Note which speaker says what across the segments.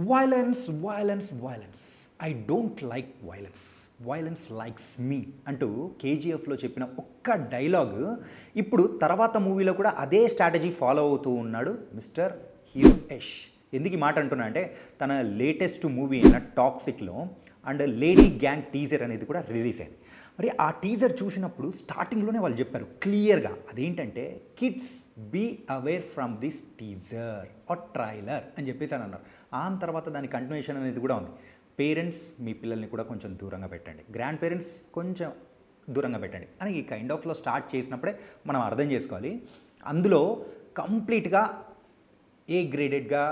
Speaker 1: Violence violence violence I don't like violence violence likes me అంటూ కేజీఎఫ్లో చెప్పిన ఒక్క డైలాగ్ ఇప్పుడు తర్వాత మూవీలో కూడా అదే స్ట్రాటజీ ఫాలో అవుతూ ఉన్నాడు మిస్టర్ హీరో యష్. ఎందుకు ఈ మాట అంటున్నా అంటే తన లేటెస్ట్ మూవీ అయిన టాక్సిక్లో అండ్ లేడీ గ్యాంగ్ టీజర్ అనేది కూడా రిలీజ్ అయింది. మరి ఆ టీజర్ చూసినప్పుడు స్టార్టింగ్లోనే వాళ్ళు చెప్పారు క్లియర్గా, అదేంటంటే kids be aware from this teaser or trailer అని చెప్పేసి అని అన్నారు. ఆ తర్వాత దాని కంటిన్యూషన్ అనేది కూడా ఉంది. పేరెంట్స్ మీ పిల్లల్ని కూడా కొంచెం దూరంగా పెట్టండి, గ్రాండ్ పేరెంట్స్ కొంచెం దూరంగా పెట్టండి అని ఈ కైండ్ ఆఫ్లో స్టార్ట్ చేసినప్పుడే మనం అర్థం చేసుకోవాలి. అందులో కంప్లీట్గా ఏ గ్రేడెడ్గా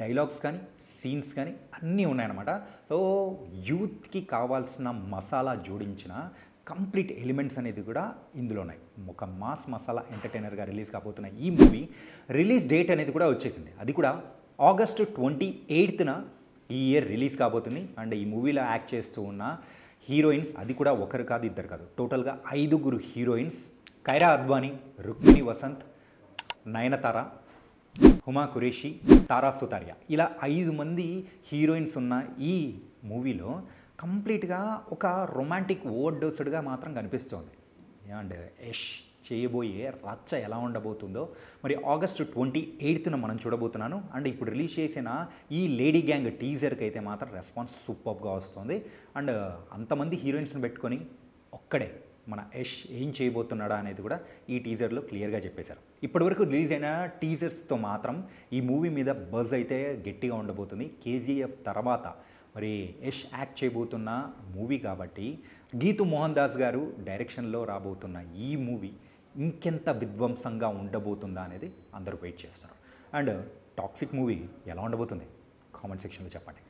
Speaker 1: డైలాగ్స్ కానీ సీన్స్ కానీ అన్నీ ఉన్నాయన్నమాట. సో యూత్కి కావాల్సిన మసాలా జోడించిన కంప్లీట్ ఎలిమెంట్స్ అనేది కూడా ఇందులో ఉన్నాయి. ఒక మాస్ మసాలా ఎంటర్టైనర్గా రిలీజ్ కాబోతున్న ఈ మూవీ రిలీజ్ డేట్ అనేది కూడా వచ్చేసింది. అది కూడా ఆగస్టు 28న ఈ ఇయర్ రిలీజ్ కాబోతుంది. అండ్ ఈ మూవీలో యాక్ట్ చేస్తూ ఉన్న హీరోయిన్స్ అది కూడా ఒకరు కాదు ఇద్దరు కాదు, టోటల్గా 5 హీరోయిన్స్. కైరా అద్వానీ, రుక్మిణి వసంత్, నయనతార, హుమా కురేషి, తారా సుతారియా, ఇలా 5 మంది హీరోయిన్స్ ఉన్న ఈ మూవీలో కంప్లీట్గా ఒక రొమాంటిక్ ఓవర్డోస్డ్గా మాత్రం కనిపిస్తోంది. అండ్ యష్ చేయబోయే రచ్చ ఎలా ఉండబోతుందో మరి ఆగస్టు 28న మనం చూడబోతున్నాను. అండ్ ఇప్పుడు రిలీజ్ చేసిన ఈ లేడీ గ్యాంగ్ టీజర్కి అయితే మాత్రం రెస్పాన్స్ సూపర్గా వస్తుంది. అండ్ అంతమంది హీరోయిన్స్ని పెట్టుకొని ఒక్కడే మన యష్ ఏం చేయబోతున్నాడా అనేది కూడా ఈ టీజర్లో క్లియర్గా చెప్పేశారు. ఇప్పటివరకు రిలీజ్ అయిన టీజర్స్తో మాత్రం ఈ మూవీ మీద బజ్ అయితే గట్టిగా ఉండబోతుంది. కేజీఎఫ్ తర్వాత మరి యష్ యాక్ట్ చేయబోతున్న మూవీ కాబట్టి గీతు మోహన్ దాస్ గారు డైరెక్షన్లో రాబోతున్న ఈ మూవీ ఇంకెంత విధ్వంసంగా ఉండబోతుందా అనేది అందరూ వెయిట్ చేస్తున్నారు. అండ్ టాక్సిక్ మూవీ ఎలా ఉండబోతుంది కామెంట్ సెక్షన్లో చెప్పండి.